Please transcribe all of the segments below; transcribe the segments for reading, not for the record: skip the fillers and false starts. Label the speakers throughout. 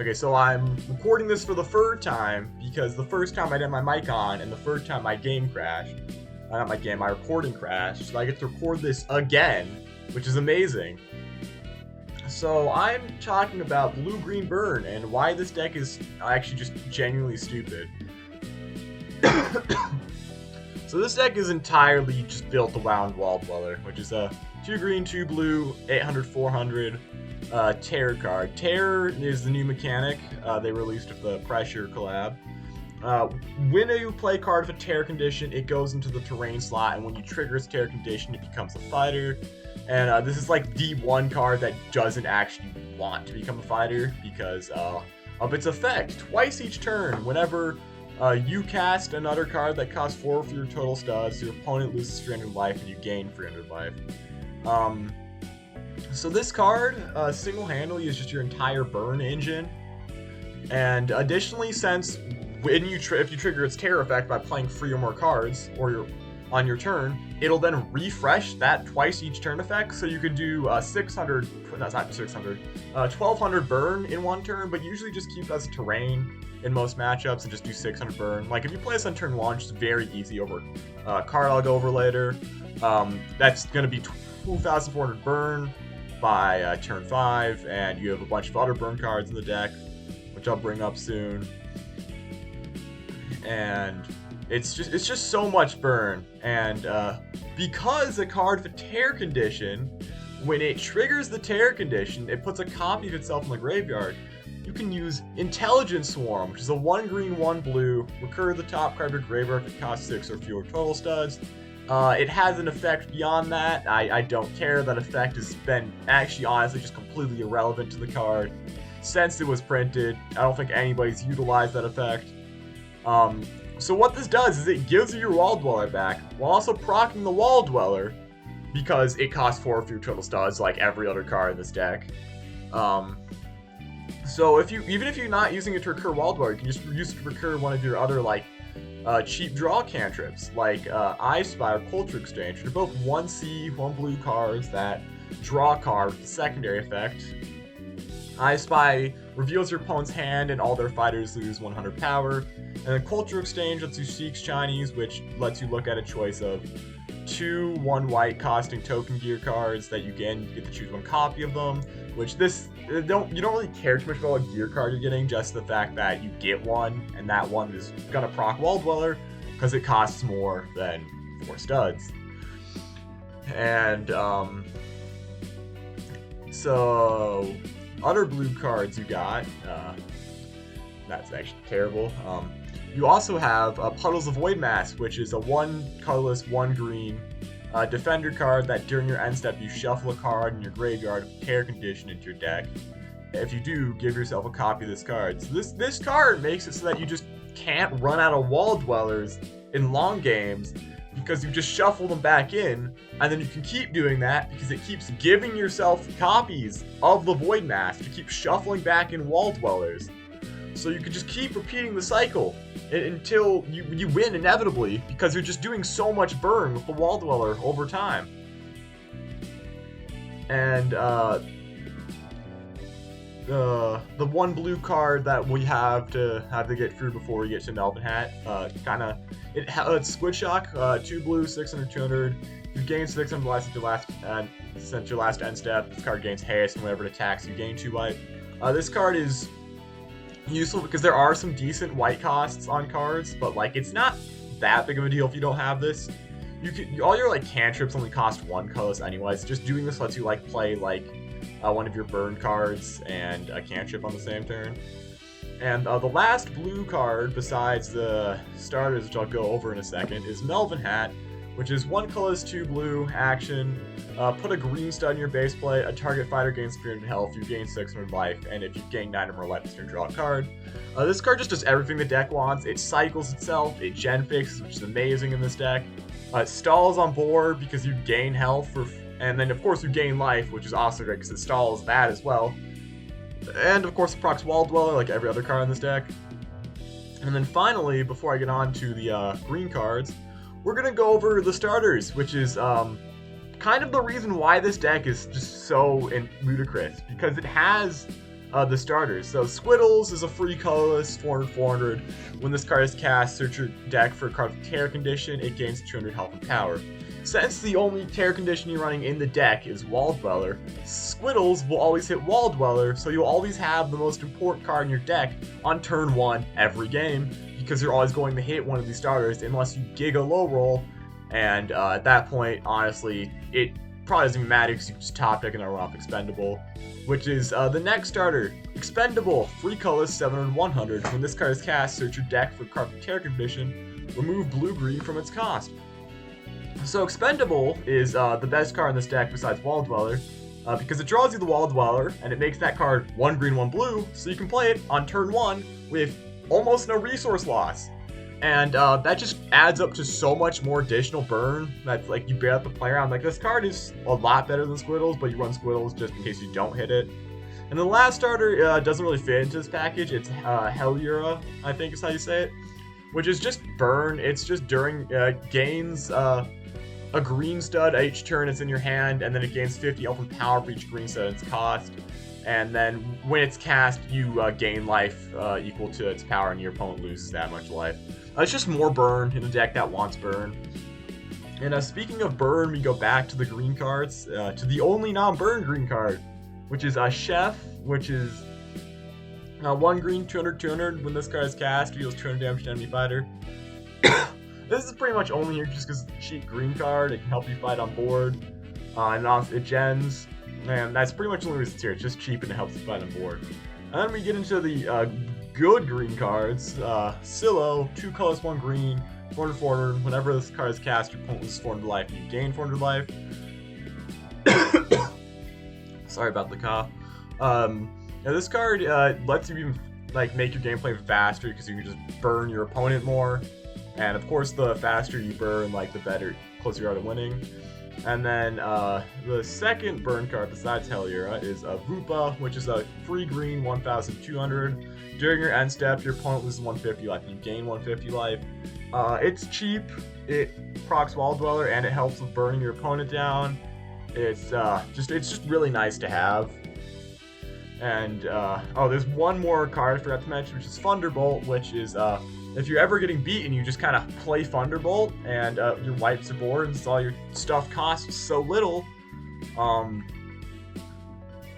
Speaker 1: Okay, so I'm recording this for the third time because the first time I did my mic on and the third time my game crashed. Not my game, my recording crashed. So I get to record this again, which is amazing. So I'm talking about Blue-Green Burn and why this deck is actually just genuinely stupid. So this deck is entirely just built around Wall Dweller, which is a 2 green, 2 blue, 800, 400 Terror card. Terror is the new mechanic they released with the Pressure collab. When you play a card with a Terror condition, it goes into the terrain slot, and when you trigger its Terror condition, it becomes a fighter. And this is like the one card that doesn't actually want to become a fighter because of its effect. Twice each turn, whenever you cast another card that costs 4 for your total studs, your opponent loses 300 life and you gain 300 life. So this card, single-handedly, is just your entire burn engine. And additionally, since when if you trigger its terror effect by playing 3 or more cards, on your turn, it'll then refresh that twice each turn effect. So you can do 1200 burn in one turn, but usually just keep it as terrain in most matchups and just do 600 burn. Like if you play this on turn 1, just very easy over card I'll go over later. That's going to be 2400 burn by turn 5, and you have a bunch of other burn cards in the deck, which I'll bring up soon. And it's just so much burn, and because a card with a Terror condition, when it triggers the Terror condition, it puts a copy of itself in the graveyard. You can use Intelligence Swarm, which is a 1 green, 1 blue, recur the top card of your graveyard if it costs 6 or fewer total studs. It has an effect beyond that. I don't care. That effect has been actually honestly just completely irrelevant to the card since it was printed. I don't think anybody's utilized that effect. So what this does is it gives you your Wall Dweller back while also proccing the Wall Dweller because it costs 4 or fewer total studs like every other card in this deck. So even if you're not using it to recur Wall Dweller, you can just use it to recur one of your other cheap draw cantrips like I Spy or Culture Exchange. They're both 1C, 1 blue cards that draw a card with the secondary effect. I Spy reveals your opponent's hand and all their fighters lose 100 power. And then Culture Exchange lets you seek shinies, which lets you look at a choice of 2 1 white costing token gear cards that you get to choose 1 copy of them, which you don't really care too much about what gear card you're getting, just the fact that you get one, and that one is gonna proc Wall Dweller because it costs more than 4 studs. And so other blue cards you got, that's actually terrible. You also have Puddles of Void Mask, which is a 1 colorless, 1 green defender card that during your end step you shuffle a card in your graveyard with Terror condition into your deck. If you do, give yourself a copy of this card. So this card makes it so that you just can't run out of Wall Dwellers in long games because you just shuffle them back in, and then you can keep doing that because it keeps giving yourself copies of the Void Mask to keep shuffling back in Wall Dwellers. So you can just keep repeating the cycle until you win inevitably because you're just doing so much burn with the Wall Dweller over time. And the 1 blue card that we have to get through before we get to Melvin Hat, it's SquidShock, 2 blue, 600, 200. You gain 600 since your last end step. This card gains haste, and whenever it attacks, you gain 2 life. This card is useful because there are some decent white costs on cards, but it's not that big of a deal if you don't have this. All your cantrips only cost 1 colorless anyways. Just doing this lets you play one of your burn cards and a cantrip on the same turn. And the last blue card besides the starters, which I'll go over in a second, is Melvin Hat, which is 1 colorless, 2 blue, action. Put a green stud in your base play. A target fighter gains 300 health. You gain 600 life, and if you gain 9 or more life, you draw a card. This card just does everything the deck wants. It cycles itself. It gen fixes, which is amazing in this deck. It stalls on board because you gain health and then of course you gain life, which is also great because it stalls that as well. And of course it procs Wall Dweller like every other card in this deck. And then finally, before I get on to the green cards, we're gonna go over the starters, which is kind of the reason why this deck is just so ludicrous, because it has the starters. So Squiddles is a free colorless 400/400. When this card is cast, search your deck for a card with Tear Condition. It gains 200 health and power. Since the only Tear Condition you're running in the deck is Wall Dweller, Squiddles will always hit Wall Dweller, so you'll always have the most important card in your deck on turn 1 every game, because you're always going to hit one of these starters unless you Giga Low Roll, and at that point, honestly, it probably doesn't even matter because you just top deck and run off Expendable, which is the next starter. Expendable, free colorless 700/100. When this card is cast, search your deck for card with Tear Condition. Remove blue-green from its cost. So Expendable is the best card in this deck besides Wall Dweller, because it draws you the Wall Dweller, and it makes that card 1 green, 1 blue, so you can play it on turn 1 with almost no resource loss. And that just adds up to so much more additional burn that's like you barely have to play around. Like, this card is a lot better than Squiddles, but you run Squiddles just in case you don't hit it. And the last starter doesn't really fit into this package. It's Helliura, I think is how you say it, which is just burn. It's just during gains a green stud each turn it's in your hand, and then it gains 50 health and power for each green stud at its cost. And then when it's cast, you gain life equal to its power, and your opponent loses that much life. It's just more burn in a deck that wants burn. And speaking of burn, we go back to the green cards, to the only non-burn green card, which is Chef, which is 1 green, 200/200. When this card is cast, it deals 200 damage to enemy fighter. This is pretty much only here just because it's a cheap green card. It can help you fight on board, and also it gens, and that's pretty much the only reason it's here. It's just cheap and it helps you fight on board. And then we get into the good green cards. Cillow, 2 colors, 1 green, 400/400. Whenever this card is cast, your opponent loses 400 life, and you gain 400 life. Sorry about the cough. Now this card lets you even make your gameplay faster, because you can just burn your opponent more. And of course, the faster you burn, the better, closer you are to winning. And then the second burn card besides Helliura is Vupa, which is a free green 1,200. During your end step, your opponent loses 150 life, and you gain 150 life. It's cheap, it procs Wall Dweller, and it helps with burning your opponent down. It's just really nice to have. And there's one more card I forgot to mention, which is Thunderbolt, which is if you're ever getting beaten, you just kind of play Thunderbolt, and your wipes are bored, and all your stuff costs so little.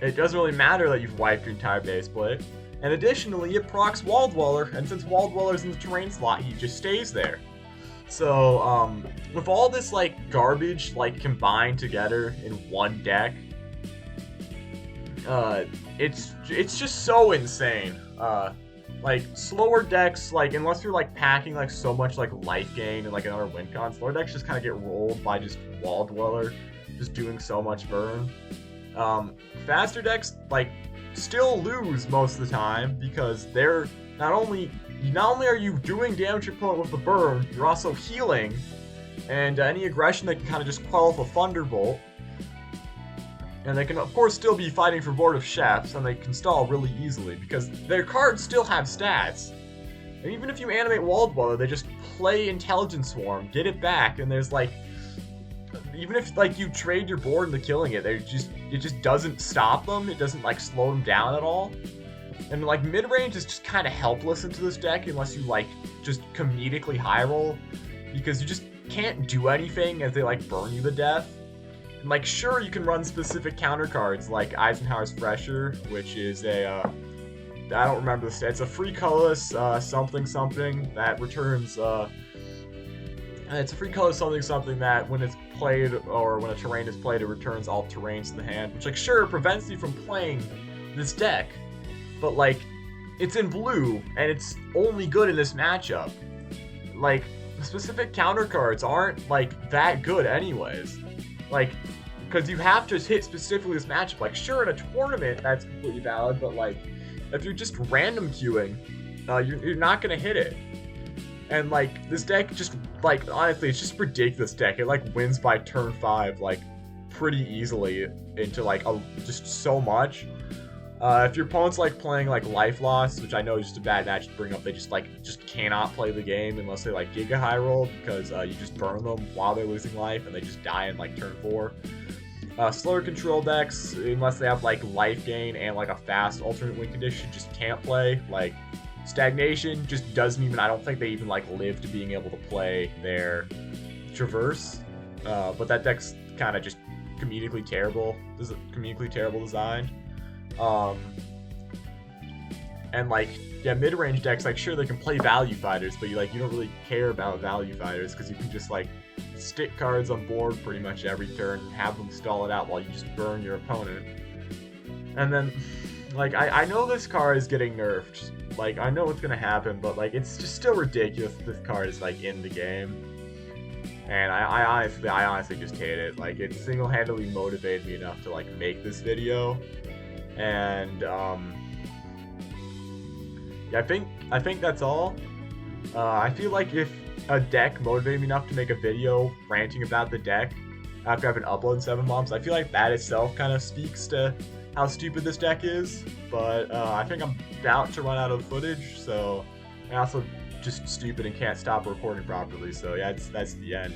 Speaker 1: It doesn't really matter that you've wiped your entire base play. And additionally, it procs Wall Dweller, and since Wall Dweller's in the terrain slot, he just stays there. So with all this garbage combined together in one deck, it's just so insane. Slower decks, unless you're packing so much life gain and another win con, slower decks just kind of get rolled by just Wall Dweller just doing so much burn. Faster decks still lose most of the time, because they're not only are you doing damage to your opponent with the burn, you're also healing, and any aggression that can kind of just quell off a Thunderbolt. And they can, of course, still be fighting for board of chefs, and they can stall really easily, because their cards still have stats. And even if you animate Wall Dweller, they just play Intelligence Swarm, get it back, and there's even if you trade your board into killing it, it just doesn't stop them, it doesn't slow them down at all. And mid-range is just kind of helpless into this deck unless you just comedically high roll, because you just can't do anything as they burn you to death. Sure, you can run specific counter cards like Eisenhower's Fresher, which is I don't remember the stat. It's a free colorless something that returns. It's a free colorless something that when it's played, or when a terrain is played, it returns all terrains to the hand. Which sure prevents you from playing this deck, but it's in blue and it's only good in this matchup. The specific counter cards aren't that good anyways. Because you have to hit specifically this matchup. Sure, in a tournament, that's completely valid, but, if you're just random queuing, you're not gonna hit it. And, this deck just, honestly, it's just a ridiculous deck. It, wins by turn 5, pretty easily into, just so much. If your opponent's, playing, Life Loss, which I know is just a bad match to bring up, they just cannot play the game unless they, Giga High Roll, because you just burn them while they're losing life, and they just die in, turn 4. Slower control decks, unless they have like life gain and like a fast alternate win condition, just can't play. Like stagnation just doesn't even. I don't think they even like live to being able to play their traverse. But that deck's kind of just comedically terrible. This is comedically terrible designed. And like yeah, mid-range decks, like sure they can play value fighters, but you don't really care about value fighters because you can just like stick cards on board pretty much every turn and have them stall it out while you just burn your opponent. And then like I know this card is getting nerfed. Like I know what's gonna happen, but like it's just still ridiculous that this card is like in the game. And I honestly just hate it. Like it single-handedly motivated me enough to like make this video. And yeah, I think that's all. I feel like if a deck motivated me enough to make a video ranting about the deck after having uploaded 7 months, I feel like that itself kind of speaks to how stupid this deck is. But I think I'm about to run out of footage, so I'm also just stupid and can't stop recording properly. So yeah, that's the end.